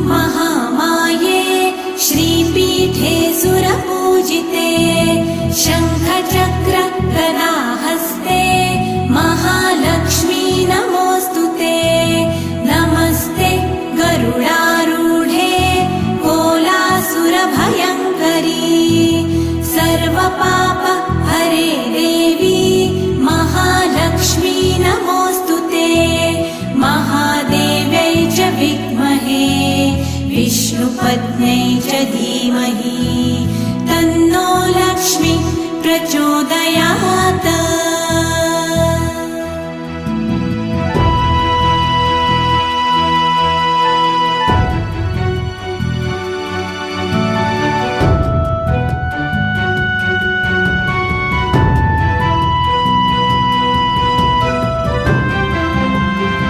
महामाये श्रीपीठे सुरपूजिते शङ्खचक्र गदाहस्ते महालक्ष्मी नमोऽस्तुते नमस्ते गरुडारूढे कोलासुरभयङ्करी सर्वपाप हरे देवी महालक्ष्मी नमोऽस्तुते महादेव्यै च विद्महे विष्णुपत्न्यै च धीमहि तन्नो लक्ष्मी प्रचोदयात्।